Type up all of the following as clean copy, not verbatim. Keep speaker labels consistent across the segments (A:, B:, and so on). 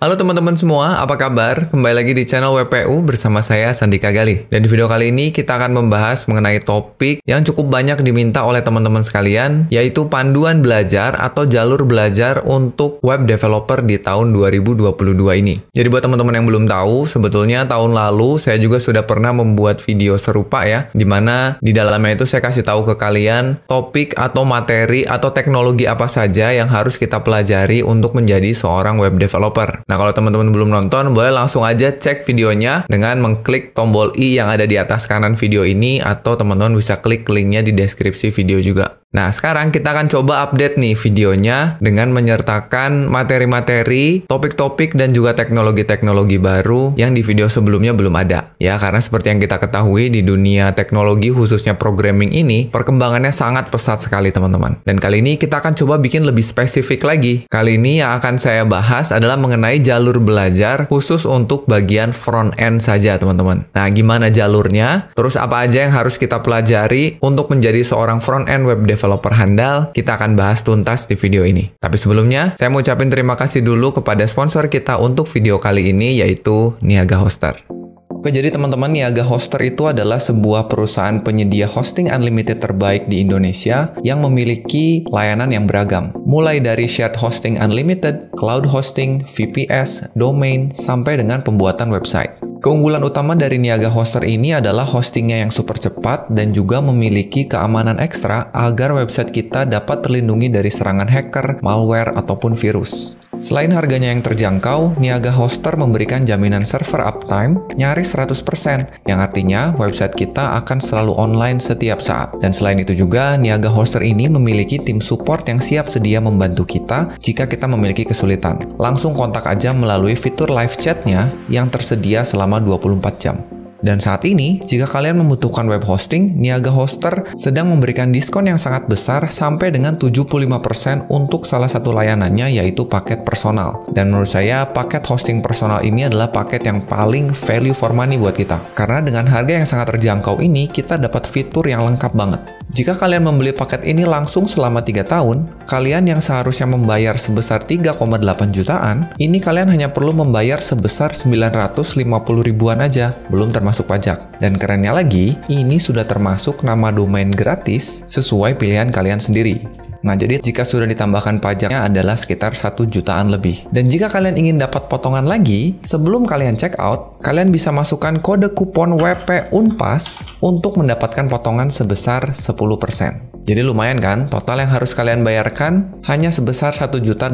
A: Halo teman-teman semua, apa kabar? Kembali lagi di channel WPU bersama saya Sandika Gali. Dan di video kali ini kita akan membahas mengenai topik yang cukup banyak diminta oleh teman-teman sekalian, yaitu panduan belajar atau jalur belajar untuk web developer di tahun 2022 ini. Jadi buat teman-teman yang belum tahu, sebetulnya tahun lalu saya juga sudah pernah membuat video serupa ya, dimana di dalamnya itu saya kasih tahu ke kalian topik atau materi atau teknologi apa saja yang harus kita pelajari untuk menjadi seorang web developer. Nah, kalau teman-teman belum nonton, boleh langsung aja cek videonya dengan mengklik tombol i yang ada di atas kanan video ini, atau teman-teman bisa klik linknya di deskripsi video juga. Nah, sekarang kita akan coba update nih videonya dengan menyertakan materi-materi, topik-topik, dan juga teknologi-teknologi baru yang di video sebelumnya belum ada. Ya, karena seperti yang kita ketahui di dunia teknologi, khususnya programming ini, perkembangannya sangat pesat sekali teman-teman. Dan kali ini kita akan coba bikin lebih spesifik lagi. Kali ini yang akan saya bahas adalah mengenai jalur belajar khusus untuk bagian front-end saja teman-teman. Nah, gimana jalurnya? Terus apa aja yang harus kita pelajari untuk menjadi seorang front-end web developer handal? Kita akan bahas tuntas di video ini. Tapi sebelumnya, saya mau ucapin terima kasih dulu kepada sponsor kita untuk video kali ini, yaitu Niaga Hoster. Oke, jadi teman-teman, Niaga Hoster itu adalah sebuah perusahaan penyedia hosting unlimited terbaik di Indonesia yang memiliki layanan yang beragam. Mulai dari shared hosting unlimited, cloud hosting, VPS, domain, sampai dengan pembuatan website. Keunggulan utama dari Niaga Hoster ini adalah hostingnya yang super cepat dan juga memiliki keamanan ekstra agar website kita dapat terlindungi dari serangan hacker, malware, ataupun virus. Selain harganya yang terjangkau, Niaga Hoster memberikan jaminan server uptime nyaris 100%, yang artinya website kita akan selalu online setiap saat. Dan selain itu juga, Niaga Hoster ini memiliki tim support yang siap sedia membantu kita jika kita memiliki kesulitan. Langsung kontak aja melalui fitur live chat-nya yang tersedia selama 24 jam. Dan saat ini, jika kalian membutuhkan web hosting, Niaga Hoster sedang memberikan diskon yang sangat besar sampai dengan 75% untuk salah satu layanannya, yaitu paket personal. Dan menurut saya, paket hosting personal ini adalah paket yang paling value for money buat kita. Karena dengan harga yang sangat terjangkau ini, kita dapat fitur yang lengkap banget. Jika kalian membeli paket ini langsung selama 3 tahun, kalian yang seharusnya membayar sebesar 3,8 jutaan, ini kalian hanya perlu membayar sebesar 950 ribuan aja, belum termasuk pajak. Dan kerennya lagi, ini sudah termasuk nama domain gratis sesuai pilihan kalian sendiri. Nah, jadi jika sudah ditambahkan pajaknya adalah sekitar 1 jutaan lebih. Dan jika kalian ingin dapat potongan lagi, sebelum kalian check out, kalian bisa masukkan kode kupon WPUNPAS untuk mendapatkan potongan sebesar 10%. Jadi lumayan kan, total yang harus kalian bayarkan hanya sebesar 1.080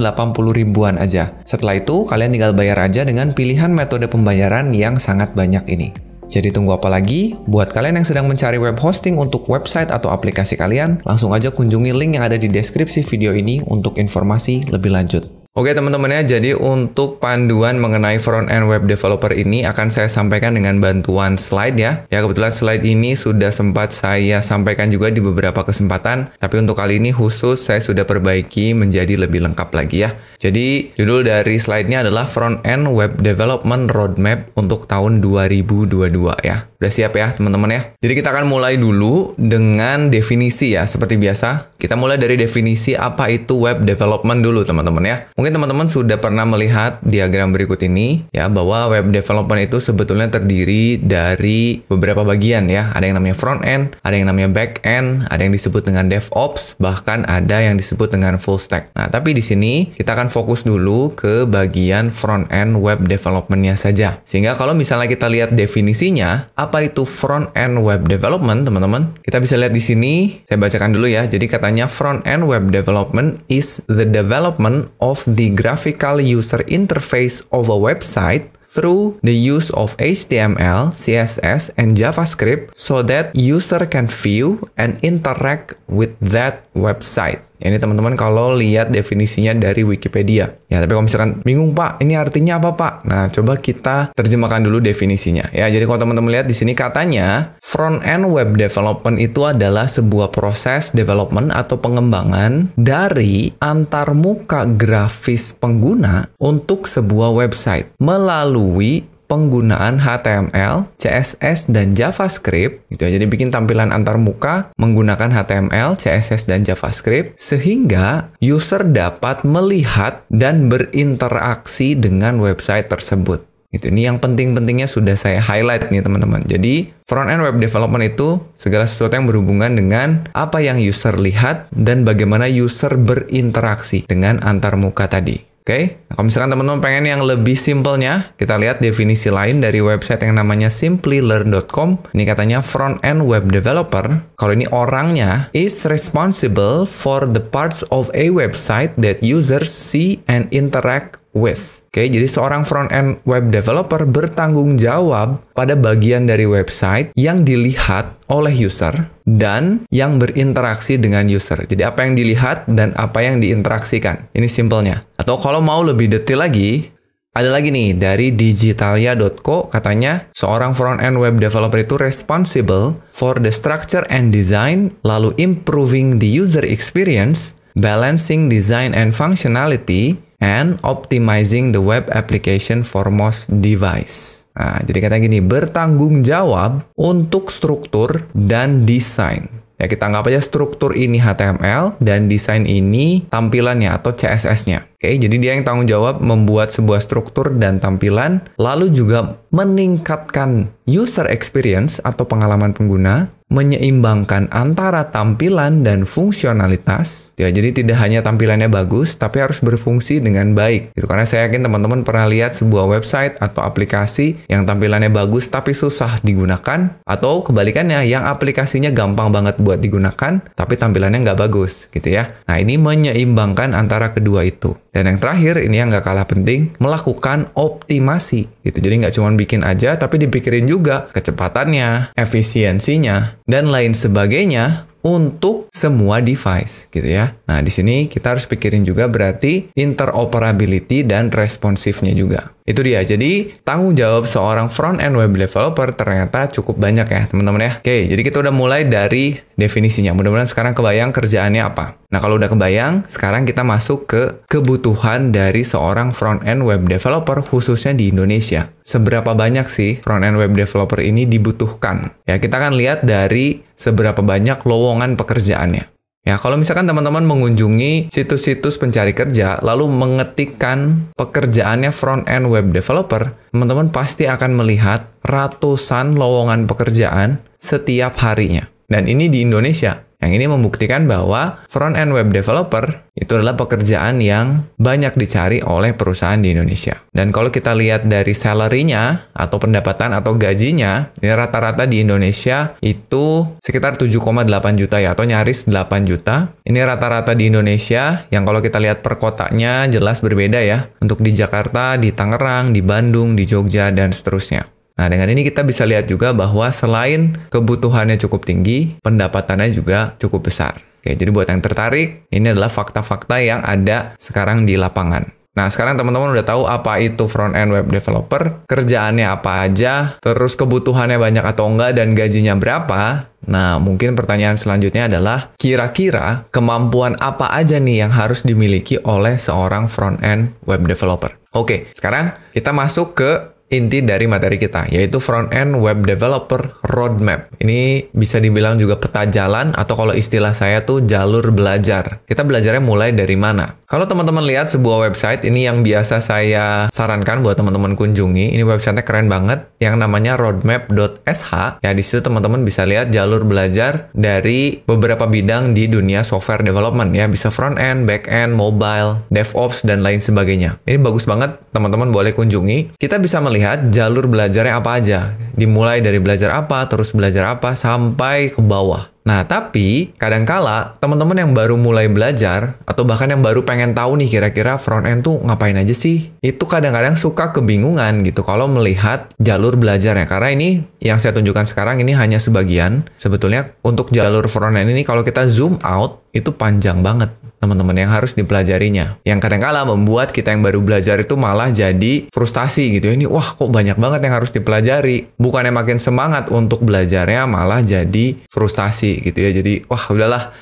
A: ribuan aja. Setelah itu, kalian tinggal bayar aja dengan pilihan metode pembayaran yang sangat banyak ini. Jadi tunggu apa lagi? Buat kalian yang sedang mencari web hosting untuk website atau aplikasi kalian, langsung aja kunjungi link yang ada di deskripsi video ini untuk informasi lebih lanjut. Oke teman-teman ya, jadi untuk panduan mengenai front-end web developer ini akan saya sampaikan dengan bantuan slide ya. Ya, kebetulan slide ini sudah sempat saya sampaikan juga di beberapa kesempatan, tapi untuk kali ini khusus saya sudah perbaiki menjadi lebih lengkap lagi ya. Jadi judul dari slide-nya adalah Front-End Web Development Roadmap untuk tahun 2022 ya. Udah siap ya teman-teman ya? Jadi kita akan mulai dulu dengan definisi ya, seperti biasa. Kita mulai dari definisi apa itu web development dulu teman-teman ya. Mungkin teman-teman sudah pernah melihat diagram berikut ini ya, bahwa web development itu sebetulnya terdiri dari beberapa bagian ya. Ada yang namanya front end, ada yang namanya back end, ada yang disebut dengan DevOps, bahkan ada yang disebut dengan full stack. Nah, tapi di sini kita akan fokus dulu ke bagian front end web development-nya saja. Sehingga kalau misalnya kita lihat definisinya, apa itu front end web development, teman-teman? Kita bisa lihat di sini, saya bacakan dulu ya. Jadi katanya front end web development is the development of the graphical user interface of a website through the use of HTML, CSS, and JavaScript so that user can view and interact with that website. Ya, ini teman-teman kalau lihat definisinya dari Wikipedia. Ya, tapi kalau misalkan bingung, Pak, ini artinya apa, Pak? Nah, coba kita terjemahkan dulu definisinya. Ya, jadi kalau teman-teman lihat di sini katanya, front-end web development itu adalah sebuah proses development atau pengembangan dari antarmuka grafis pengguna untuk sebuah website melalui penggunaan HTML, CSS, dan JavaScript gitu ya. Jadi bikin tampilan antarmuka menggunakan HTML, CSS, dan JavaScript sehingga user dapat melihat dan berinteraksi dengan website tersebut. Ini yang penting-pentingnya sudah saya highlight nih teman-teman. Jadi front-end web development itu segala sesuatu yang berhubungan dengan apa yang user lihat dan bagaimana user berinteraksi dengan antarmuka tadi. Oke, nah, kalau misalkan teman-teman pengen yang lebih simpelnya, kita lihat definisi lain dari website yang namanya simplylearn.com. Ini katanya front-end web developer, kalau ini orangnya, is responsible for the parts of a website that users see and interact with. Oke, jadi seorang front-end web developer bertanggung jawab pada bagian dari website yang dilihat oleh user dan yang berinteraksi dengan user. Jadi apa yang dilihat dan apa yang diinteraksikan. Ini simpelnya. Atau kalau mau lebih detail lagi, ada lagi nih dari digitalia.co katanya seorang front-end web developer itu responsible for the structure and design, lalu improving the user experience, balancing design and functionality, and optimizing the web application for most device. Nah, jadi katanya gini, bertanggung jawab untuk struktur dan desain. Ya, kita anggap aja struktur ini HTML dan desain ini tampilannya atau CSS-nya. Oke, jadi dia yang tanggung jawab membuat sebuah struktur dan tampilan, lalu juga meningkatkan user experience atau pengalaman pengguna, menyeimbangkan antara tampilan dan fungsionalitas. Ya, jadi tidak hanya tampilannya bagus, tapi harus berfungsi dengan baik. Gitu, karena saya yakin teman-teman pernah lihat sebuah website atau aplikasi yang tampilannya bagus tapi susah digunakan, atau kebalikannya yang aplikasinya gampang banget buat digunakan, tapi tampilannya nggak bagus, gitu ya. Nah, ini menyeimbangkan antara kedua itu. Dan yang terakhir, ini yang nggak kalah penting, melakukan optimasi. Gitu. Jadi nggak cuma bikin aja, tapi dipikirin juga kecepatannya, efisiensinya, dan lain sebagainya untuk semua device, gitu ya. Nah, di sini kita harus pikirin juga berarti interoperability dan responsifnya juga. Itu dia. Jadi, tanggung jawab seorang front-end web developer ternyata cukup banyak ya, teman-teman ya. Oke, jadi kita udah mulai dari definisinya. Mudah-mudahan sekarang kebayang kerjaannya apa. Nah, kalau udah kebayang, sekarang kita masuk ke kebutuhan dari seorang front-end web developer khususnya di Indonesia. Seberapa banyak sih front-end web developer ini dibutuhkan? Ya, kita akan lihat dari seberapa banyak lowongan pekerjaannya. Ya, kalau misalkan teman-teman mengunjungi situs-situs pencari kerja, lalu mengetikkan pekerjaannya front-end web developer, teman-teman pasti akan melihat ratusan lowongan pekerjaan setiap harinya. Dan ini di Indonesia. Yang ini membuktikan bahwa front-end web developer itu adalah pekerjaan yang banyak dicari oleh perusahaan di Indonesia. Dan kalau kita lihat dari salary-nya atau pendapatan atau gajinya, ini rata-rata di Indonesia itu sekitar 7,8 juta ya, atau nyaris 8 juta. Ini rata-rata di Indonesia yang kalau kita lihat per kotanya jelas berbeda ya. Untuk di Jakarta, di Tangerang, di Bandung, di Jogja, dan seterusnya. Nah, dengan ini kita bisa lihat juga bahwa selain kebutuhannya cukup tinggi, pendapatannya juga cukup besar. Oke, jadi buat yang tertarik, ini adalah fakta-fakta yang ada sekarang di lapangan. Nah, sekarang teman-teman udah tahu apa itu front-end web developer, kerjaannya apa aja, terus kebutuhannya banyak atau enggak, dan gajinya berapa. Nah, mungkin pertanyaan selanjutnya adalah, kira-kira kemampuan apa aja nih yang harus dimiliki oleh seorang front-end web developer? Oke, sekarang kita masuk ke inti dari materi kita, yaitu front-end web developer roadmap. Ini bisa dibilang juga peta jalan, atau kalau istilah saya tuh jalur belajar. Kita belajarnya mulai dari mana? Kalau teman-teman lihat sebuah website, ini yang biasa saya sarankan buat teman-teman kunjungi. Ini websitenya keren banget, yang namanya roadmap.sh. Ya, di situ teman-teman bisa lihat jalur belajar dari beberapa bidang di dunia software development. Ya, bisa front-end, back-end, mobile, DevOps, dan lain sebagainya. Ini bagus banget, teman-teman boleh kunjungi. Kita bisa melihat jalur belajarnya apa aja. Dimulai dari belajar apa, terus belajar apa, sampai ke bawah. Nah, tapi kadangkala teman-teman yang baru mulai belajar, atau bahkan yang baru pengen tahu nih kira-kira front-end tuh ngapain aja sih, itu kadang-kadang suka kebingungan gitu kalau melihat jalur belajarnya. Karena ini yang saya tunjukkan sekarang ini hanya sebagian. Sebetulnya untuk jalur front-end ini kalau kita zoom out, itu panjang banget teman-teman yang harus dipelajarinya. Yang kadang-kala membuat kita yang baru belajar itu malah jadi frustasi gitu. Ini wah kok banyak banget yang harus dipelajari. Bukannya makin semangat untuk belajarnya, malah jadi frustasi gitu ya. Jadi wah udahlah,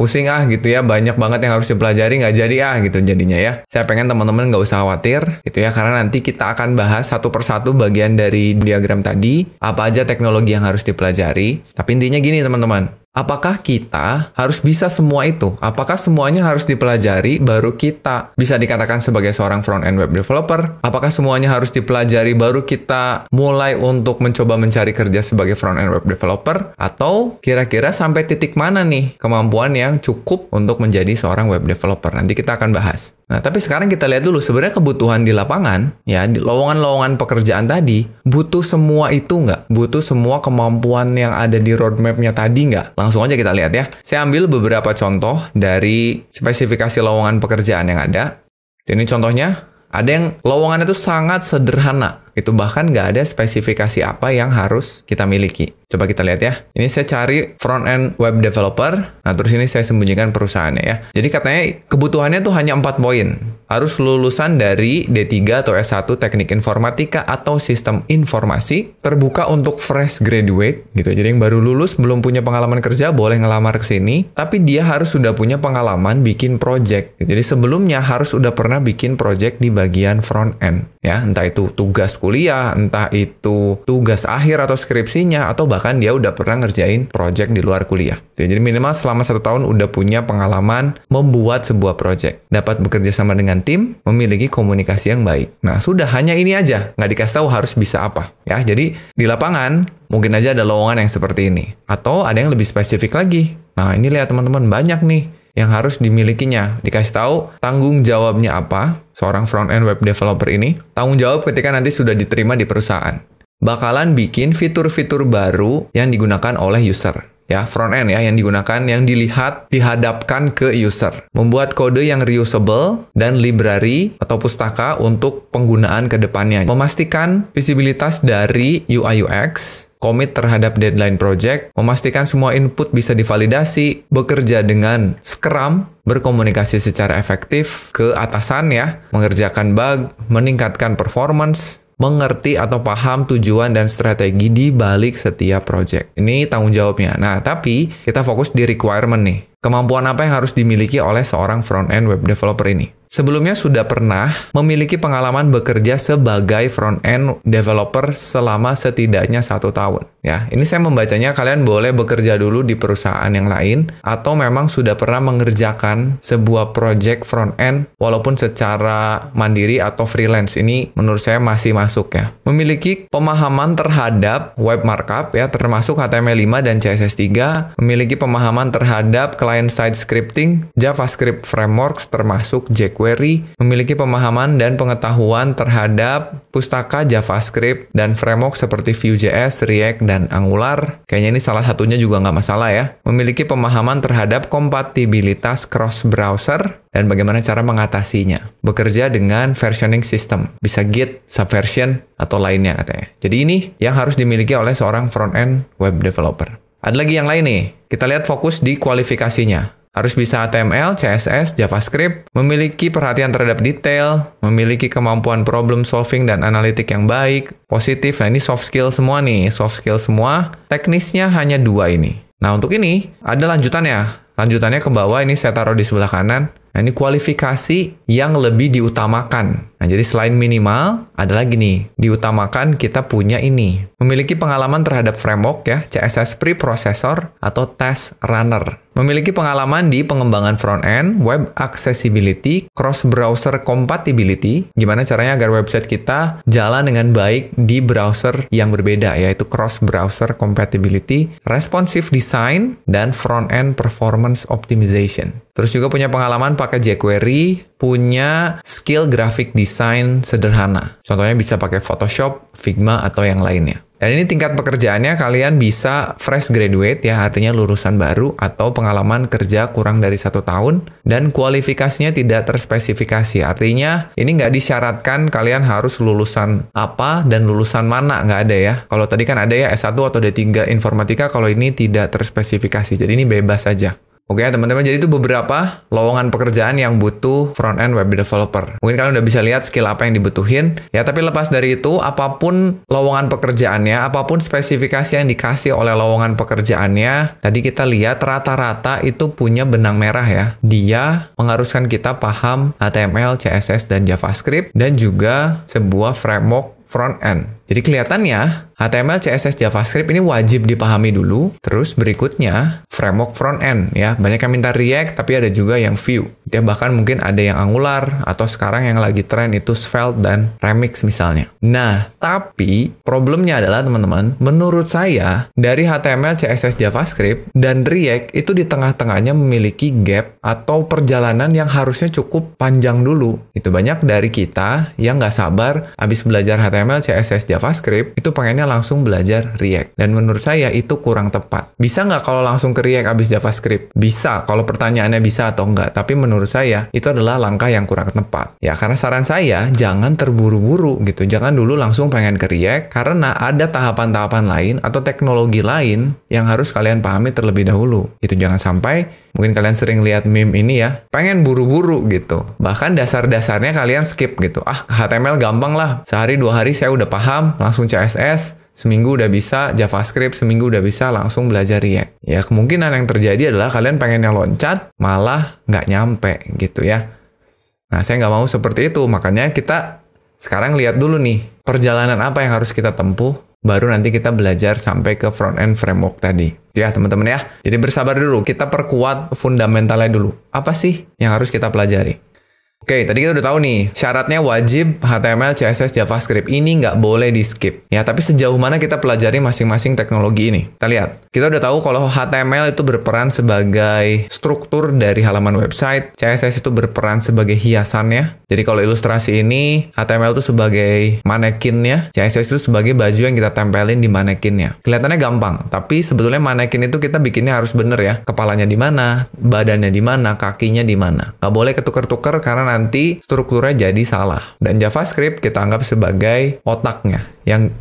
A: pusing gitu ya, banyak banget yang harus dipelajari, nggak jadi gitu jadinya ya. Saya pengen teman-teman nggak usah khawatir gitu ya, karena nanti kita akan bahas satu persatu bagian dari diagram tadi, apa aja teknologi yang harus dipelajari. Tapi intinya gini teman-teman, apakah kita harus bisa semua itu? Apakah semuanya harus dipelajari baru kita bisa dikatakan sebagai seorang front-end web developer? Apakah semuanya harus dipelajari baru kita mulai untuk mencoba mencari kerja sebagai front-end web developer? Atau kira-kira sampai titik mana nih kemampuan yang cukup untuk menjadi seorang web developer? Nanti kita akan bahas. Nah, tapi sekarang kita lihat dulu sebenarnya kebutuhan di lapangan, ya, di lowongan-lowongan pekerjaan tadi, butuh semua itu nggak? Butuh semua kemampuan yang ada di roadmap-nya tadi nggak? Langsung aja kita lihat ya. Saya ambil beberapa contoh dari spesifikasi lowongan pekerjaan yang ada. Ini contohnya, ada yang lowongannya itu sangat sederhana. Itu bahkan nggak ada spesifikasi apa yang harus kita miliki. Coba kita lihat ya. Ini saya cari front-end web developer. Nah, terus ini saya sembunyikan perusahaannya ya. Jadi katanya kebutuhannya tuh hanya 4 poin. Harus lulusan dari D3 atau S1 Teknik Informatika atau Sistem Informasi. Terbuka untuk fresh graduate gitu. Jadi yang baru lulus, belum punya pengalaman kerja, boleh ngelamar ke sini. Tapi dia harus sudah punya pengalaman bikin project. Jadi sebelumnya harus udah pernah bikin project di bagian front-end. Ya, entah itu tugas kuliah, entah itu tugas akhir atau skripsinya, atau bahkan dia udah pernah ngerjain project di luar kuliah. Jadi minimal selama 1 tahun udah punya pengalaman membuat sebuah project. Dapat bekerja sama dengan tim, memiliki komunikasi yang baik. Nah, sudah hanya ini aja. Nggak dikasih tahu harus bisa apa. Ya, jadi di lapangan mungkin aja ada lowongan yang seperti ini. Atau ada yang lebih spesifik lagi. Nah, ini lihat teman-teman, banyak nih yang harus dimilikinya. Dikasih tahu tanggung jawabnya apa, seorang front-end web developer ini. Tanggung jawab ketika nanti sudah diterima di perusahaan. Bakalan bikin fitur-fitur baru yang digunakan oleh user. Ya, front-end ya, yang digunakan, yang dihadapkan ke user. Membuat kode yang reusable dan library atau pustaka untuk penggunaan ke depannya. Memastikan visibilitas dari UI UX, komit terhadap deadline project, memastikan semua input bisa divalidasi, bekerja dengan Scrum, berkomunikasi secara efektif ke atasan ya, mengerjakan bug, meningkatkan performance, mengerti atau paham tujuan dan strategi di balik setiap project. Ini tanggung jawabnya. Nah, tapi kita fokus di requirement nih. Kemampuan apa yang harus dimiliki oleh seorang front-end web developer ini? Sebelumnya sudah pernah memiliki pengalaman bekerja sebagai front-end developer selama setidaknya 1 tahun. Ya, ini saya membacanya, kalian boleh bekerja dulu di perusahaan yang lain, atau memang sudah pernah mengerjakan sebuah project front-end walaupun secara mandiri atau freelance. Ini menurut saya masih masuk ya. Memiliki pemahaman terhadap web markup ya, termasuk HTML5 dan CSS3, memiliki pemahaman terhadap client-side scripting, JavaScript frameworks termasuk jQuery, memiliki pemahaman dan pengetahuan terhadap pustaka JavaScript dan framework seperti Vue.js, React, dan Angular. Kayaknya ini salah satunya juga nggak masalah ya. Memiliki pemahaman terhadap kompatibilitas cross-browser dan bagaimana cara mengatasinya. Bekerja dengan versioning system, bisa Git, Subversion, atau lainnya katanya. Jadi ini yang harus dimiliki oleh seorang front-end web developer. Ada lagi yang lain nih. Kita lihat fokus di kualifikasinya. Harus bisa HTML, CSS, JavaScript, memiliki perhatian terhadap detail, memiliki kemampuan problem solving dan analitik yang baik, positif. Nah, ini soft skill semua nih, soft skill semua. Teknisnya hanya 2 ini. Nah, untuk ini ada lanjutannya. Lanjutannya ke bawah, ini saya taruh di sebelah kanan. Nah, ini kualifikasi yang lebih diutamakan. Nah, jadi selain minimal, ada lagi nih, diutamakan kita punya ini. Memiliki pengalaman terhadap framework ya, CSS preprocessor atau test runner. Memiliki pengalaman di pengembangan front-end, web accessibility, cross-browser compatibility. Gimana caranya agar website kita jalan dengan baik di browser yang berbeda, yaitu cross-browser compatibility, responsive design, dan front-end performance optimization. Terus juga punya pengalaman pakai jQuery, punya skill graphic design sederhana. Contohnya bisa pakai Photoshop, Figma, atau yang lainnya. Dan ini tingkat pekerjaannya kalian bisa fresh graduate ya, artinya lulusan baru atau pengalaman kerja kurang dari 1 tahun. Dan kualifikasinya tidak terspesifikasi, artinya ini nggak disyaratkan kalian harus lulusan apa dan lulusan mana, nggak ada ya. Kalau tadi kan ada ya S1 atau D3 Informatika, kalau ini tidak terspesifikasi, jadi ini bebas saja. Oke teman-teman, jadi itu beberapa lowongan pekerjaan yang butuh front-end web developer. Mungkin kalian udah bisa lihat skill apa yang dibutuhin. Ya, tapi lepas dari itu, apapun lowongan pekerjaannya, apapun spesifikasi yang dikasih oleh lowongan pekerjaannya, tadi kita lihat rata-rata itu punya benang merah ya. Dia mengharuskan kita paham HTML, CSS, dan JavaScript, dan juga sebuah framework front-end. Jadi kelihatannya HTML, CSS, JavaScript ini wajib dipahami dulu. Terus berikutnya framework front-end ya. Banyak yang minta React, tapi ada juga yang Vue. Ya, bahkan mungkin ada yang Angular, atau sekarang yang lagi tren itu Svelte dan Remix misalnya. Nah, tapi problemnya adalah teman-teman, menurut saya dari HTML, CSS, JavaScript dan React itu di tengah-tengahnya memiliki gap atau perjalanan yang harusnya cukup panjang dulu. Itu banyak dari kita yang nggak sabar habis belajar HTML, CSS, JavaScript itu pengennya langsung belajar React. Dan menurut saya itu kurang tepat. Bisa nggak kalau langsung ke React habis JavaScript? Bisa, kalau pertanyaannya bisa atau enggak. Tapi menurut saya itu adalah langkah yang kurang tepat. Ya, karena saran saya jangan terburu-buru gitu. Jangan dulu langsung pengen ke React, karena ada tahapan-tahapan lain atau teknologi lain yang harus kalian pahami terlebih dahulu. Itu jangan sampai, mungkin kalian sering lihat meme ini ya, pengen buru-buru gitu. Bahkan dasar-dasarnya kalian skip gitu. Ah, HTML gampang lah. Sehari 2 hari saya udah paham, langsung CSS. Seminggu udah bisa JavaScript, seminggu udah bisa langsung belajar React. Ya, kemungkinan yang terjadi adalah kalian pengennya loncat, malah nggak nyampe gitu ya. Nah, saya nggak mau seperti itu. Makanya kita sekarang lihat dulu nih, perjalanan apa yang harus kita tempuh, baru nanti kita belajar sampai ke front-end framework tadi. Ya, teman-teman ya. Jadi bersabar dulu, kita perkuat fundamentalnya dulu. Apa sih yang harus kita pelajari? Oke, tadi kita udah tahu nih, syaratnya wajib HTML, CSS, JavaScript. Ini nggak boleh di-skip. Ya, tapi sejauh mana kita pelajari masing-masing teknologi ini? Kita lihat. Kita udah tahu kalau HTML itu berperan sebagai struktur dari halaman website, CSS itu berperan sebagai hiasannya. Jadi kalau ilustrasi ini, HTML itu sebagai manekinnya, CSS itu sebagai baju yang kita tempelin di manekinnya. Kelihatannya gampang, tapi sebetulnya manekin itu kita bikinnya harus bener ya. Kepalanya di mana, badannya di mana, kakinya di mana. Nggak boleh ketuker-tuker karena nanti strukturnya jadi salah. Dan JavaScript kita anggap sebagai otaknya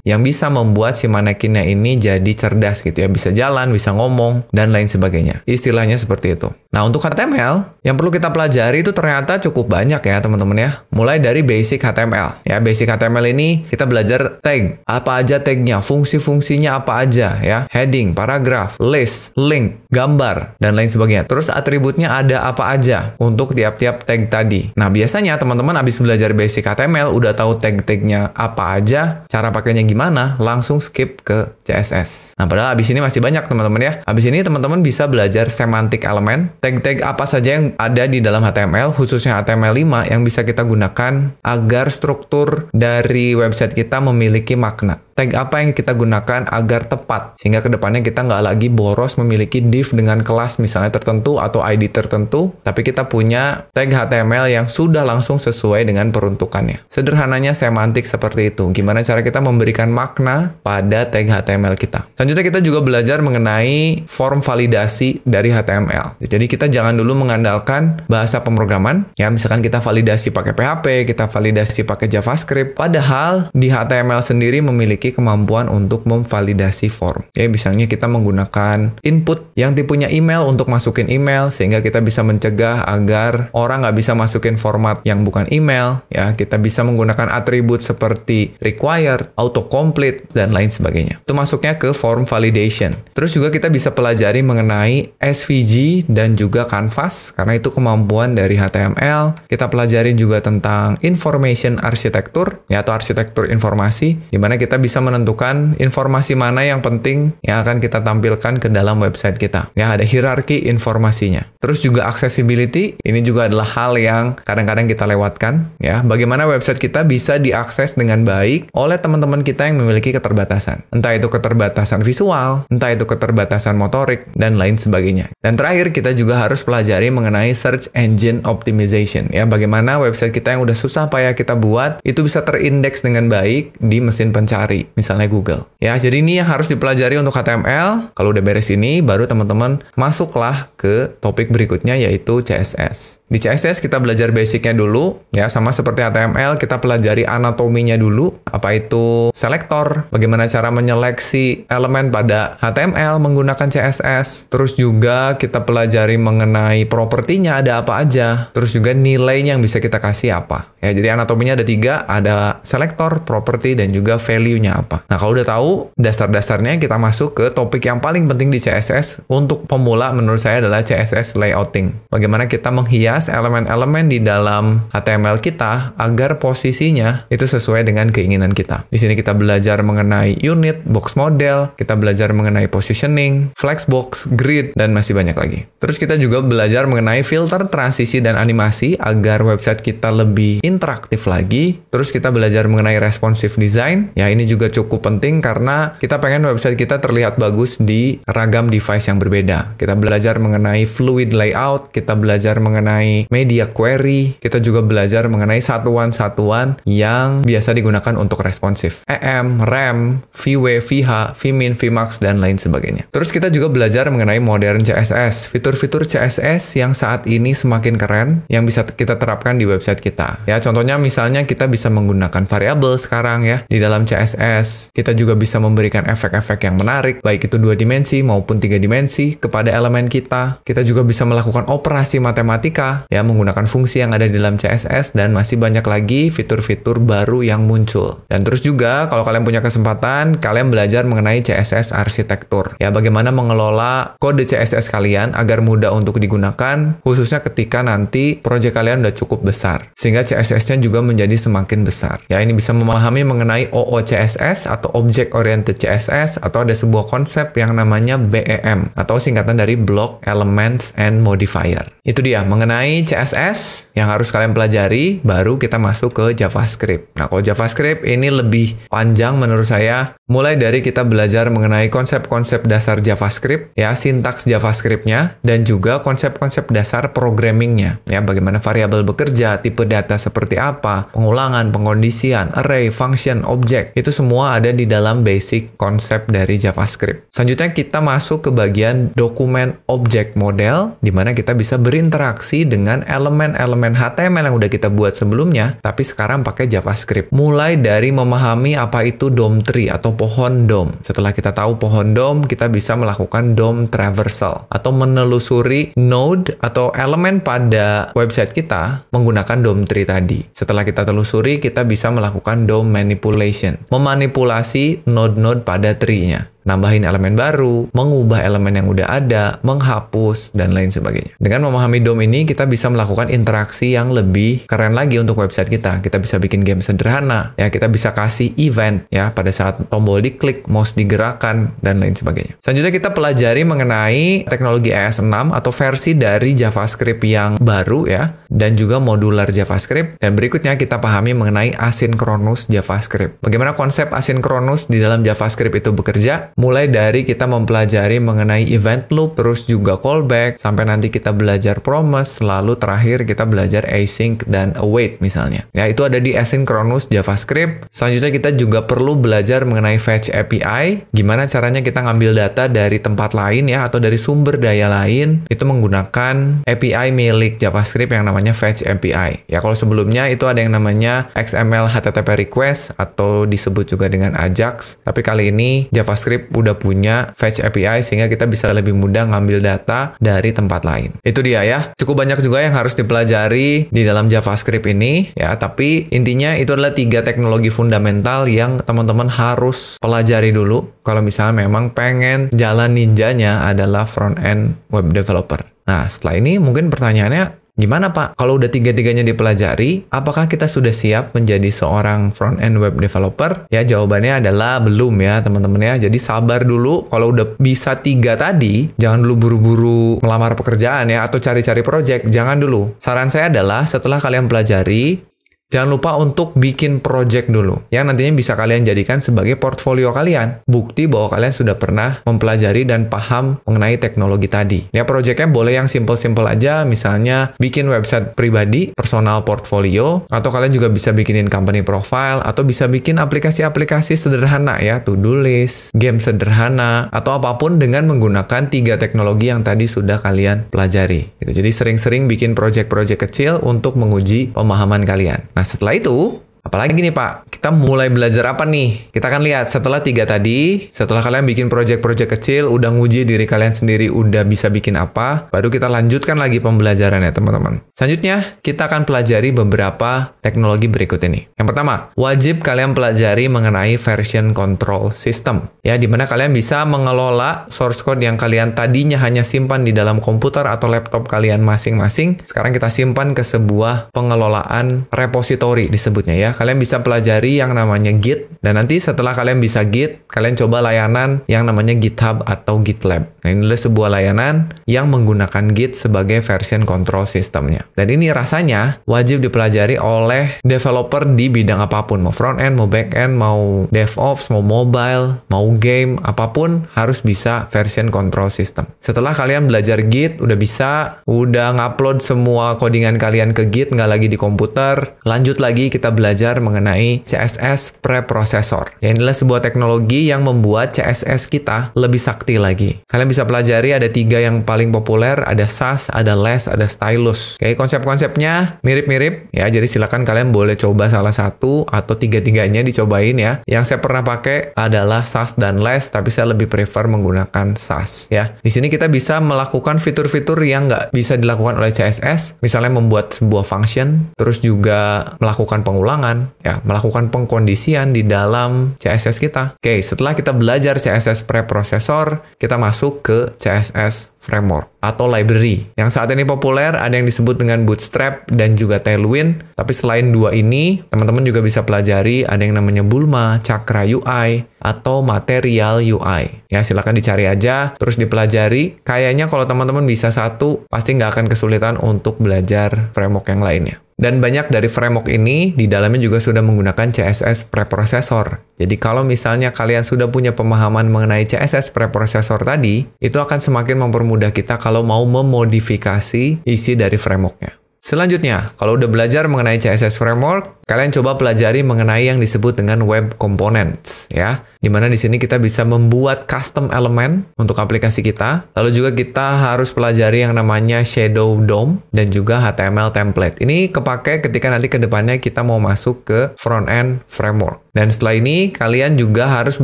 A: yang bisa membuat si manekinnya ini jadi cerdas gitu ya, bisa jalan, bisa ngomong, dan lain sebagainya. Istilahnya seperti itu. Nah, untuk HTML yang perlu kita pelajari itu ternyata cukup banyak ya teman-teman ya. Mulai dari basic HTML. Ya, basic HTML ini kita belajar tag. Apa aja tagnya, fungsi-fungsinya apa aja ya. Heading, paragraph, list, link, gambar, dan lain sebagainya. Terus atributnya ada apa aja untuk tiap-tiap tag tadi. Nah, biasanya teman-teman habis belajar basic HTML, udah tahu tag-tagnya apa aja, cara pakainya gimana, langsung skip ke CSS. Nah, padahal habis ini masih banyak teman-teman ya. Habis ini teman-teman bisa belajar semantic element, tag-tag apa saja yang ada di dalam HTML, khususnya HTML5 yang bisa kita gunakan agar struktur dari website kita memiliki makna. Tag apa yang kita gunakan agar tepat, sehingga kedepannya kita nggak lagi boros memiliki div dengan kelas misalnya tertentu atau ID tertentu, tapi kita punya tag HTML yang sudah langsung sesuai dengan peruntukannya. Sederhananya semantik seperti itu. Gimana cara kita memberikan makna pada tag HTML kita. Selanjutnya kita juga belajar mengenai form validasi dari HTML. Jadi kita jangan dulu mengandalkan bahasa pemrograman. Ya, misalkan kita validasi pakai PHP, kita validasi pakai JavaScript, padahal di HTML sendiri memiliki kemampuan untuk memvalidasi form. Ya, misalnya kita menggunakan input yang tipenya email untuk masukin email, sehingga kita bisa mencegah agar orang nggak bisa masukin format yang bukan email. Ya, kita bisa menggunakan atribut seperti required, autocomplete, dan lain sebagainya. Itu masuknya ke form validation. Terus juga kita bisa pelajari mengenai SVG dan juga canvas, karena itu kemampuan dari HTML. Kita pelajari juga tentang information architecture, ya, atau arsitektur informasi, di mana kita bisa menentukan informasi mana yang penting yang akan kita tampilkan ke dalam website kita. Ya, ada hierarki informasinya. Terus juga accessibility, ini juga adalah hal yang kadang-kadang kita lewatkan. Ya, bagaimana website kita bisa diakses dengan baik oleh teman-teman kita yang memiliki keterbatasan. Entah itu keterbatasan visual, entah itu keterbatasan motorik, dan lain sebagainya. Dan terakhir, kita juga harus pelajari mengenai search engine optimization. Ya, bagaimana website kita yang udah susah payah kita buat, itu bisa terindeks dengan baik di mesin pencari, misalnya Google. Ya, jadi ini yang harus dipelajari untuk HTML. Kalau udah beres ini, baru teman-teman masuklah ke topik berikutnya, yaitu CSS. Di CSS kita belajar basicnya dulu, ya sama seperti HTML kita pelajari anatominya dulu, apa itu selektor, bagaimana cara menyeleksi elemen pada HTML menggunakan CSS. Terus juga kita pelajari mengenai propertinya ada apa aja, terus juga nilainya yang bisa kita kasih apa. Ya, jadi anatominya ada 3, ada selektor, properti, dan juga value-nya apa. Nah, kalau udah tahu dasar-dasarnya, kita masuk ke topik yang paling penting di CSS untuk pemula menurut saya adalah CSS layouting. Bagaimana kita menghias elemen-elemen di dalam HTML kita agar posisinya itu sesuai dengan keinginan kita. Di sini kita belajar mengenai unit, box model, kita belajar mengenai positioning, flexbox, grid, dan masih banyak lagi. Terus kita juga belajar mengenai filter, transisi, dan animasi agar website kita lebih interaktif lagi. Terus kita belajar mengenai responsive design. Ya, ini juga cukup penting karena kita pengen website kita terlihat bagus di ragam device yang berbeda. Kita belajar mengenai fluid layout, kita belajar mengenai media query, kita juga belajar mengenai satuan-satuan yang biasa digunakan untuk responsif. EM, rem, VW, VH, Vmin, Vmax, dan lain sebagainya. Terus kita juga belajar mengenai modern CSS, fitur-fitur CSS yang saat ini semakin keren, yang bisa kita terapkan di website kita. Ya, contohnya misalnya kita bisa menggunakan variabel sekarang ya, di dalam CSS. Kita juga bisa memberikan efek-efek yang menarik, baik itu 2 dimensi maupun 3 dimensi kepada elemen kita. Kita juga bisa melakukan operasi matematika, ya, menggunakan fungsi yang ada di dalam CSS, dan masih banyak lagi fitur-fitur baru yang muncul. Dan terus juga, kalau kalian punya kesempatan, kalian belajar mengenai CSS arsitektur. Ya, bagaimana mengelola kode CSS kalian agar mudah untuk digunakan, khususnya ketika nanti proyek kalian udah cukup besar. Sehingga CSS-nya juga menjadi semakin besar. Ya, ini bisa memahami mengenai OOCSS atau Object Oriented CSS, atau ada sebuah konsep yang namanya BEM, atau singkatan dari Block, Elements, and Modifier. Itu dia, mengenai CSS yang harus kalian pelajari, baru kita masuk ke JavaScript. Nah, kalau JavaScript ini lebih panjang menurut saya, mulai dari kita belajar mengenai konsep-konsep dasar JavaScript, ya, sintaks JavaScript-nya, dan juga konsep-konsep dasar programming-nya, ya, bagaimana variabel bekerja, tipe data seperti apa, pengulangan, pengkondisian, array, function, object, itu semua ada di dalam basic konsep dari JavaScript. Selanjutnya kita masuk ke bagian dokumen object model, di mana kita bisa berinteraksi dengan elemen-elemen HTML yang udah kita buat sebelumnya, tapi sekarang pakai JavaScript. Mulai dari memahami apa itu DOM tree atau pohon DOM. Setelah kita tahu pohon DOM, kita bisa melakukan DOM traversal atau menelusuri node atau elemen pada website kita menggunakan DOM tree tadi. Setelah kita telusuri, kita bisa melakukan DOM manipulation, memanipulasi node-node pada tree-nya. Nambahin elemen baru, mengubah elemen yang udah ada, menghapus, dan lain sebagainya. Dengan memahami DOM ini, kita bisa melakukan interaksi yang lebih keren lagi untuk website kita. Kita bisa bikin game sederhana, ya, kita bisa kasih event, ya, pada saat tombol diklik, mouse digerakkan, dan lain sebagainya. Selanjutnya kita pelajari mengenai teknologi ES6 atau versi dari JavaScript yang baru, ya, dan juga modular JavaScript. Dan berikutnya kita pahami mengenai asynchronous JavaScript. Bagaimana konsep asynchronous di dalam JavaScript itu bekerja? Mulai dari kita mempelajari mengenai event loop, terus juga callback, sampai nanti kita belajar promise, lalu terakhir kita belajar async dan await misalnya. Ya, itu ada di asynchronous JavaScript. Selanjutnya kita juga perlu belajar mengenai fetch API, gimana caranya kita ngambil data dari tempat lain, ya, atau dari sumber daya lain, itu menggunakan API milik JavaScript yang namanya fetch API. Ya, kalau sebelumnya itu ada yang namanya XML HTTP request atau disebut juga dengan AJAX, tapi kali ini JavaScript udah punya fetch API sehingga kita bisa lebih mudah ngambil data dari tempat lain. Itu dia, ya. Cukup banyak juga yang harus dipelajari di dalam JavaScript ini, ya, tapi intinya itu adalah 3 teknologi fundamental yang teman-teman harus pelajari dulu kalau misalnya memang pengen jalan ninjanya adalah front-end web developer. Nah, setelah ini mungkin pertanyaannya, gimana Pak? Kalau udah 3-tiganya dipelajari, apakah kita sudah siap menjadi seorang front-end web developer? Ya, jawabannya adalah belum, ya teman-teman, ya. Jadi sabar dulu. Kalau udah bisa 3 tadi, jangan dulu buru-buru melamar pekerjaan, ya, atau cari-cari project. Jangan dulu. Saran saya adalah setelah kalian pelajari, jangan lupa untuk bikin project dulu, yang nantinya bisa kalian jadikan sebagai portfolio kalian. Bukti bahwa kalian sudah pernah mempelajari dan paham mengenai teknologi tadi. Ya, projectnya boleh yang simple-simple aja, misalnya bikin website pribadi, personal portfolio, atau kalian juga bisa bikinin company profile, atau bisa bikin aplikasi-aplikasi sederhana ya, to-do list, game sederhana, atau apapun dengan menggunakan 3 teknologi yang tadi sudah kalian pelajari. Gitu. Jadi sering-sering bikin project-project kecil untuk menguji pemahaman kalian. Nah, setelah itu, apalagi nih Pak, kita mulai belajar apa nih? Kita akan lihat setelah 3 tadi, setelah kalian bikin project-project kecil, udah nguji diri kalian sendiri, udah bisa bikin apa, baru kita lanjutkan lagi pembelajarannya teman-teman. Selanjutnya, kita akan pelajari beberapa teknologi berikut ini. Yang pertama, wajib kalian pelajari mengenai version control system. Ya, dimana kalian bisa mengelola source code yang kalian tadinya hanya simpan di dalam komputer atau laptop kalian masing-masing. Sekarang kita simpan ke sebuah pengelolaan repository disebutnya ya. Kalian bisa pelajari yang namanya Git, dan nanti setelah kalian bisa Git, kalian coba layanan yang namanya GitHub atau GitLab. Nah, ini adalah sebuah layanan yang menggunakan Git sebagai version control systemnya. Dan ini rasanya wajib dipelajari oleh developer di bidang apapun, mau front end, mau back end, mau DevOps, mau mobile, mau game, apapun harus bisa version control system. Setelah kalian belajar Git, udah ngupload semua codingan kalian ke Git, nggak lagi di komputer, lanjut lagi kita belajar mengenai CSS preprocessor. Ya, inilah sebuah teknologi yang membuat CSS kita lebih sakti lagi. Kalian bisa pelajari ada 3 yang paling populer, ada Sass, ada Less, ada Stylus. Oke, konsep-konsepnya mirip-mirip ya, jadi silakan kalian boleh coba salah satu atau 3-tiganya dicobain ya. Yang saya pernah pakai adalah Sass dan Less, tapi saya lebih prefer menggunakan Sass ya. Di sini kita bisa melakukan fitur-fitur yang nggak bisa dilakukan oleh CSS, misalnya membuat sebuah function, terus juga melakukan pengulangan, ya, melakukan pengkondisian di dalam CSS kita. Oke, setelah kita belajar CSS preprocessor, kita masuk ke CSS framework atau library. Yang saat ini populer ada yang disebut dengan Bootstrap dan juga Tailwind. Tapi selain 2 ini, teman-teman juga bisa pelajari ada yang namanya Bulma, Chakra UI, atau Material UI. Ya, silakan dicari aja, terus dipelajari. Kayaknya kalau teman-teman bisa satu, pasti nggak akan kesulitan untuk belajar framework yang lainnya. Dan banyak dari framework ini, di dalamnya juga sudah menggunakan CSS preprocessor. Jadi kalau misalnya kalian sudah punya pemahaman mengenai CSS preprocessor tadi, itu akan semakin mempermudah kita kalau mau memodifikasi isi dari frameworknya. Selanjutnya, kalau udah belajar mengenai CSS framework, kalian coba pelajari mengenai yang disebut dengan web components, ya. Dimana di sini kita bisa membuat custom elemen untuk aplikasi kita. Lalu juga kita harus pelajari yang namanya shadow DOM dan juga HTML template. Ini kepake ketika nanti ke depannya kita mau masuk ke front-end framework. Dan setelah ini, kalian juga harus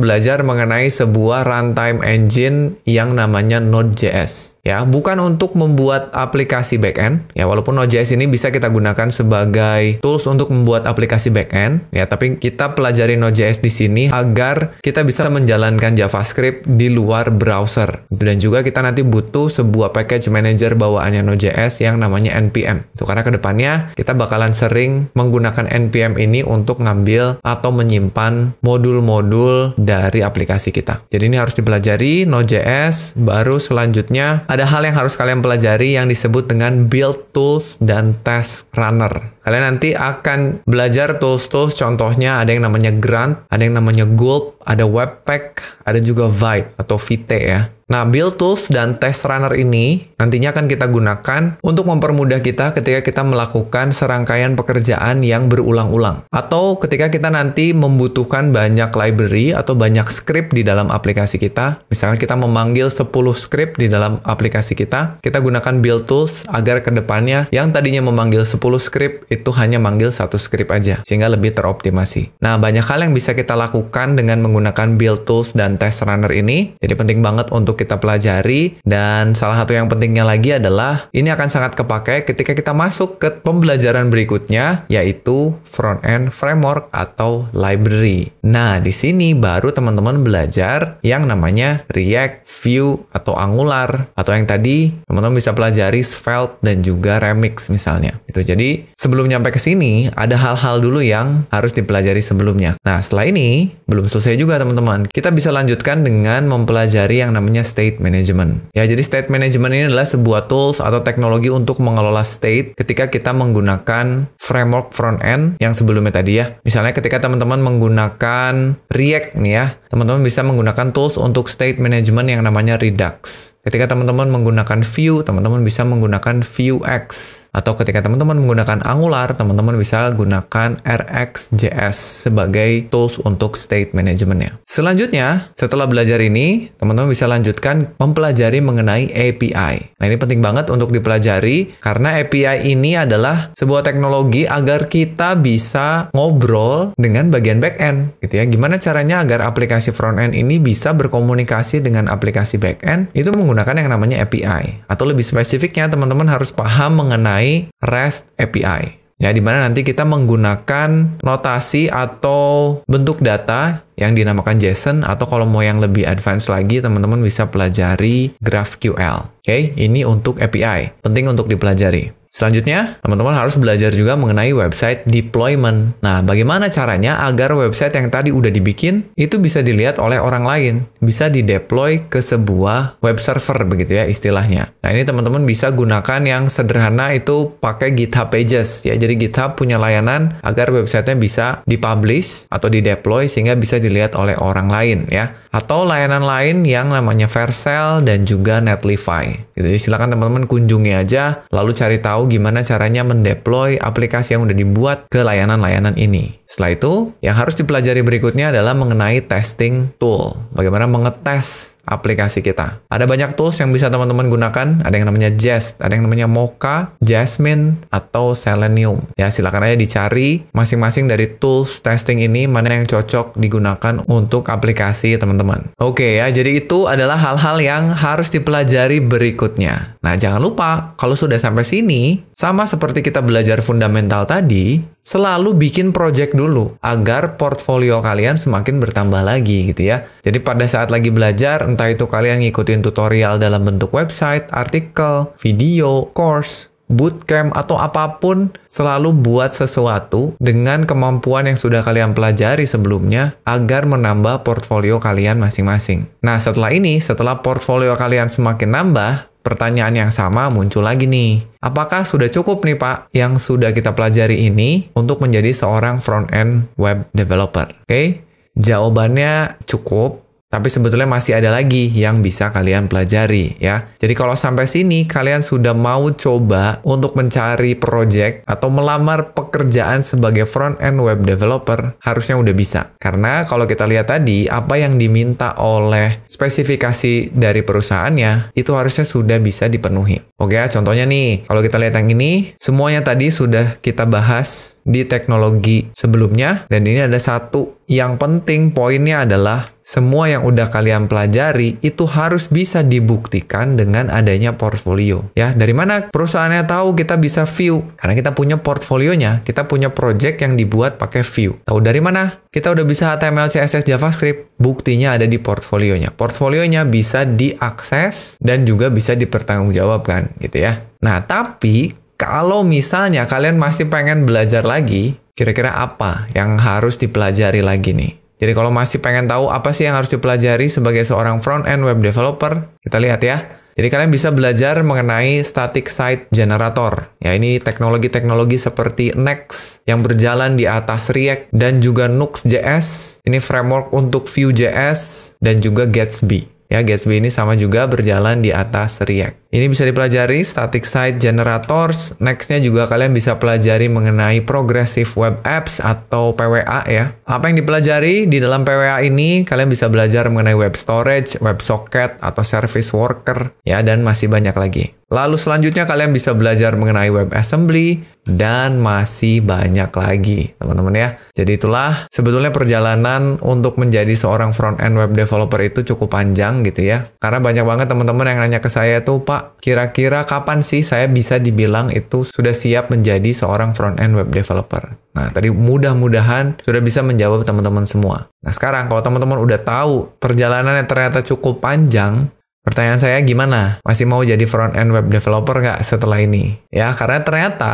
A: belajar mengenai sebuah runtime engine yang namanya Node.js. Ya, bukan untuk membuat aplikasi backend. Ya, walaupun Node.js ini bisa kita gunakan sebagai tools untuk membuat aplikasi backend. Ya, tapi kita pelajari Node.js di sini agar kita bisa menjalankan JavaScript di luar browser. Dan juga kita nanti butuh sebuah package manager bawaannya Node.js yang namanya NPM. Itu karena kedepannya kita bakalan sering menggunakan NPM ini untuk ngambil atau menyimpan modul-modul dari aplikasi kita. Jadi ini harus dipelajari Node.js. Baru selanjutnya ada hal yang harus kalian pelajari yang disebut dengan build tools dan task runner. Kalian nanti akan belajar tools-tools, contohnya ada yang namanya Grunt, ada yang namanya Gulp, ada Webpack, ada juga Vite atau Vite ya. Nah, build tools dan test runner ini nantinya akan kita gunakan untuk mempermudah kita ketika kita melakukan serangkaian pekerjaan yang berulang-ulang. Atau ketika kita nanti membutuhkan banyak library atau banyak script di dalam aplikasi kita. Misalnya kita memanggil 10 script di dalam aplikasi kita gunakan build tools agar kedepannya yang tadinya memanggil 10 script itu hanya manggil 1 script aja, sehingga lebih teroptimasi. Nah, banyak hal yang bisa kita lakukan dengan menggunakan build tools dan test runner ini. Jadi penting banget untuk kita pelajari, dan salah satu yang pentingnya lagi adalah ini akan sangat kepake ketika kita masuk ke pembelajaran berikutnya, yaitu front-end framework atau library. Nah, di sini baru teman-teman belajar yang namanya React, Vue, atau Angular, atau yang tadi teman-teman bisa pelajari Svelte dan juga Remix misalnya. Itu jadi sebelum nyampe ke sini ada hal-hal dulu yang harus dipelajari sebelumnya. Nah, setelah ini belum selesai juga teman-teman. Kita bisa lanjutkan dengan mempelajari yang namanya state management. Ya, jadi state management ini adalah sebuah tools atau teknologi untuk mengelola state ketika kita menggunakan framework front-end yang sebelumnya tadi ya. Misalnya ketika teman-teman menggunakan React nih ya, teman-teman bisa menggunakan tools untuk state management yang namanya Redux. Ketika teman-teman menggunakan Vue, teman-teman bisa menggunakan Vuex. Atau ketika teman-teman menggunakan Angular, teman-teman bisa gunakan RxJS sebagai tools untuk state managementnya. Selanjutnya, setelah belajar ini, teman-teman bisa lanjutkan mempelajari mengenai API. Nah, ini penting banget untuk dipelajari karena API ini adalah sebuah teknologi agar kita bisa ngobrol dengan bagian back-end, gitu ya. Gimana caranya agar aplikasi front-end ini bisa berkomunikasi dengan aplikasi back-end? Itu menggunakan yang namanya API. Atau lebih spesifiknya, teman-teman harus paham mengenai REST API. Ya, di mana nanti kita menggunakan notasi atau bentuk data yang dinamakan JSON, atau kalau mau yang lebih advance lagi, teman-teman bisa pelajari GraphQL. Oke, ini untuk API. Penting untuk dipelajari. Selanjutnya, teman-teman harus belajar juga mengenai website deployment. Nah, bagaimana caranya agar website yang tadi udah dibikin, itu bisa dilihat oleh orang lain. Bisa dideploy ke sebuah web server, begitu ya istilahnya. Nah, ini teman-teman bisa gunakan yang sederhana itu pakai GitHub Pages. Ya, jadi GitHub punya layanan agar websitenya bisa dipublish atau dideploy sehingga bisa dilihat oleh orang lain ya. Atau layanan lain yang namanya Vercel dan juga Netlify. Jadi silakan teman-teman kunjungi aja, lalu cari tahu gimana caranya mendeploy aplikasi yang udah dibuat ke layanan-layanan ini. Setelah itu, yang harus dipelajari berikutnya adalah mengenai testing tool. Bagaimana mengetes aplikasi kita. Ada banyak tools yang bisa teman-teman gunakan. Ada yang namanya Jest, ada yang namanya Mocha, Jasmine, atau Selenium. Ya, silakan aja dicari masing-masing dari tools testing ini mana yang cocok digunakan untuk aplikasi teman-teman. Oke ya, jadi itu adalah hal-hal yang harus dipelajari berikutnya. Nah, jangan lupa kalau sudah sampai sini, sama seperti kita belajar fundamental tadi, selalu bikin project dulu agar portfolio kalian semakin bertambah lagi gitu ya. Jadi pada saat lagi belajar, entah itu kalian ngikutin tutorial dalam bentuk website, artikel, video, course, bootcamp, atau apapun, selalu buat sesuatu dengan kemampuan yang sudah kalian pelajari sebelumnya agar menambah portfolio kalian masing-masing. Nah, setelah ini, setelah portfolio kalian semakin nambah, pertanyaan yang sama muncul lagi nih. Apakah sudah cukup nih Pak yang sudah kita pelajari ini untuk menjadi seorang front-end web developer? Oke, jawabannya cukup. Tapi sebetulnya masih ada lagi yang bisa kalian pelajari ya. Jadi kalau sampai sini kalian sudah mau coba untuk mencari project atau melamar pekerjaan sebagai front-end web developer, harusnya udah bisa. Karena kalau kita lihat tadi, apa yang diminta oleh spesifikasi dari perusahaannya, itu harusnya sudah bisa dipenuhi. Oke, contohnya nih, kalau kita lihat yang ini, semuanya tadi sudah kita bahas di teknologi sebelumnya, dan ini ada satu yang penting, poinnya adalah semua yang udah kalian pelajari itu harus bisa dibuktikan dengan adanya portfolio. Ya, dari mana perusahaannya tahu kita bisa Vue? Karena kita punya portfolionya, kita punya project yang dibuat pakai Vue. Tahu dari mana? Kita udah bisa HTML, CSS, JavaScript. Buktinya ada di portfolionya. Portfolionya bisa diakses dan juga bisa dipertanggungjawabkan, gitu ya. Nah, tapi kalau misalnya kalian masih pengen belajar lagi, kira-kira apa yang harus dipelajari lagi nih? Jadi kalau masih pengen tahu apa sih yang harus dipelajari sebagai seorang front-end web developer, kita lihat ya. Jadi kalian bisa belajar mengenai static site generator. Ya, ini teknologi-teknologi seperti Next yang berjalan di atas React dan juga Nuxt.js. Ini framework untuk Vue.js dan juga Gatsby. Ya, Gatsby ini sama juga berjalan di atas React. Ini bisa dipelajari static site generators. Next-nya juga kalian bisa pelajari mengenai progressive web apps atau PWA ya. Apa yang dipelajari di dalam PWA ini, kalian bisa belajar mengenai web storage, web socket, atau service worker ya, dan masih banyak lagi. Lalu selanjutnya kalian bisa belajar mengenai WebAssembly dan masih banyak lagi, teman-teman ya. Jadi itulah sebetulnya perjalanan untuk menjadi seorang front-end web developer itu cukup panjang gitu ya. Karena banyak banget teman-teman yang nanya ke saya tuh, Pak, kira-kira kapan sih saya bisa dibilang itu sudah siap menjadi seorang front-end web developer? Nah, tadi mudah-mudahan sudah bisa menjawab teman-teman semua. Nah, sekarang kalau teman-teman udah tahu perjalanan yang ternyata cukup panjang, pertanyaan saya gimana? Masih mau jadi front-end web developer nggak setelah ini? Ya, karena ternyata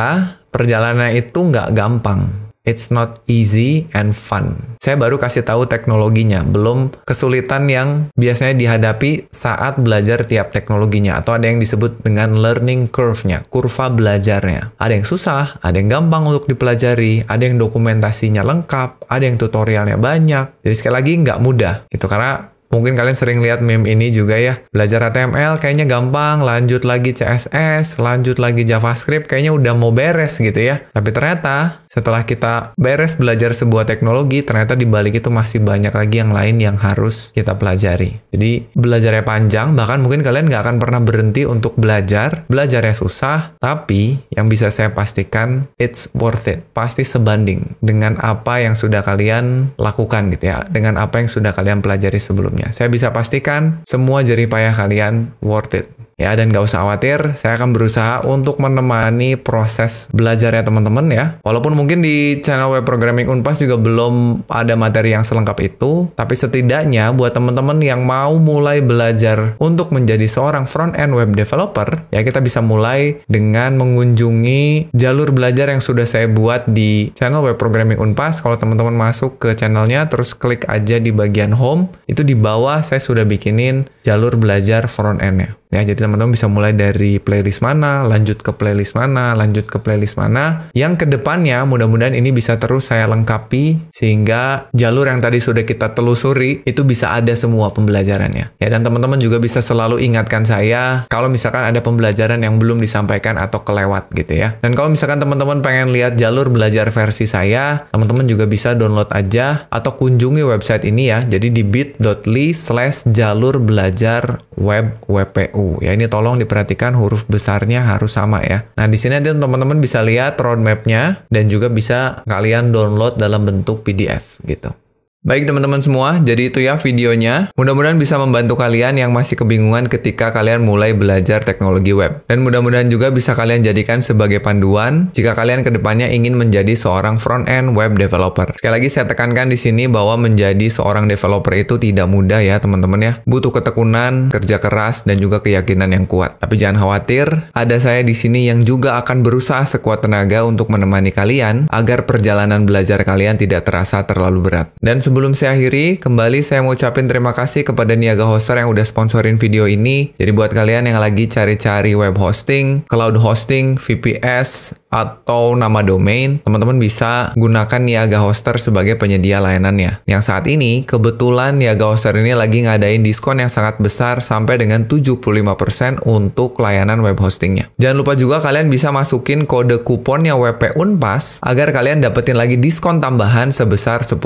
A: perjalanan itu nggak gampang. it's not easy and fun. Saya baru kasih tahu teknologinya, belum kesulitan yang biasanya dihadapi saat belajar tiap teknologinya, atau ada yang disebut dengan learning curve-nya, kurva belajarnya. Ada yang susah, ada yang gampang untuk dipelajari, ada yang dokumentasinya lengkap, ada yang tutorialnya banyak. Jadi sekali lagi nggak mudah, gitu. Karena mungkin kalian sering lihat meme ini juga ya. Belajar HTML kayaknya gampang, lanjut lagi CSS, lanjut lagi JavaScript, kayaknya udah mau beres gitu ya. Tapi ternyata setelah kita beres belajar sebuah teknologi, ternyata di balik itu masih banyak lagi yang lain yang harus kita pelajari. Jadi belajarnya panjang, bahkan mungkin kalian nggak akan pernah berhenti untuk belajar. Belajarnya susah, tapi yang bisa saya pastikan, it's worth it. Pasti sebanding dengan apa yang sudah kalian lakukan gitu ya, dengan apa yang sudah kalian pelajari sebelumnya. Saya bisa pastikan semua jerih payah kalian worth it. Ya, dan nggak usah khawatir, saya akan berusaha untuk menemani proses belajarnya teman-teman ya. Walaupun mungkin di channel Web Programming Unpas juga belum ada materi yang selengkap itu, tapi setidaknya buat teman-teman yang mau mulai belajar untuk menjadi seorang front-end web developer, ya kita bisa mulai dengan mengunjungi jalur belajar yang sudah saya buat di channel Web Programming Unpas. Kalau teman-teman masuk ke channelnya, terus klik aja di bagian home, itu di bawah saya sudah bikinin jalur belajar front-end-nya. Ya, jadi teman-teman bisa mulai dari playlist mana, lanjut ke playlist mana, lanjut ke playlist mana. Yang kedepannya mudah-mudahan ini bisa terus saya lengkapi sehingga jalur yang tadi sudah kita telusuri itu bisa ada semua pembelajarannya. Ya, dan teman-teman juga bisa selalu ingatkan saya kalau misalkan ada pembelajaran yang belum disampaikan atau kelewat gitu ya. Dan kalau misalkan teman-teman pengen lihat jalur belajar versi saya, teman-teman juga bisa download aja atau kunjungi website ini ya. Jadi di bit.ly/jalur-belajar-web-WPU. Ya, ini tolong diperhatikan huruf besarnya harus sama ya. Nah, di sini nanti teman-teman bisa lihat roadmap-nya dan juga bisa kalian download dalam bentuk PDF gitu. Baik teman-teman semua, jadi itu ya videonya. Mudah-mudahan bisa membantu kalian yang masih kebingungan ketika kalian mulai belajar teknologi web. Dan mudah-mudahan juga bisa kalian jadikan sebagai panduan jika kalian kedepannya ingin menjadi seorang front-end web developer. Sekali lagi saya tekankan di sini bahwa menjadi seorang developer itu tidak mudah ya teman-teman ya. Butuh ketekunan, kerja keras, dan juga keyakinan yang kuat. Tapi jangan khawatir, ada saya di sini yang juga akan berusaha sekuat tenaga untuk menemani kalian agar perjalanan belajar kalian tidak terasa terlalu berat. Dan sebelum saya akhiri, kembali saya mau ucapin terima kasih kepada Niaga Hoster yang udah sponsorin video ini. Jadi buat kalian yang lagi cari-cari web hosting, cloud hosting, VPS, atau nama domain, teman-teman bisa gunakan Niaga Hoster sebagai penyedia layanannya. Yang saat ini, kebetulan Niaga Hoster ini lagi ngadain diskon yang sangat besar sampai dengan 75% untuk layanan web hostingnya. Jangan lupa juga kalian bisa masukin kode kuponnya WP Unpas agar kalian dapetin lagi diskon tambahan sebesar 10%.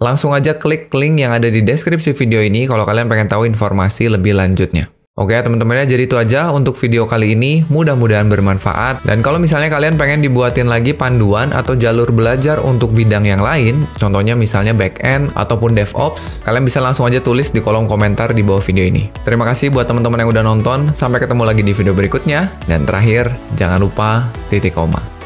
A: Langsung aja klik link yang ada di deskripsi video ini kalau kalian pengen tahu informasi lebih lanjutnya. Oke teman-teman ya, jadi itu aja untuk video kali ini. Mudah-mudahan bermanfaat. Dan kalau misalnya kalian pengen dibuatin lagi panduan atau jalur belajar untuk bidang yang lain, contohnya misalnya back-end ataupun DevOps, kalian bisa langsung aja tulis di kolom komentar di bawah video ini. Terima kasih buat teman-teman yang udah nonton. Sampai ketemu lagi di video berikutnya. Dan terakhir, jangan lupa titik koma.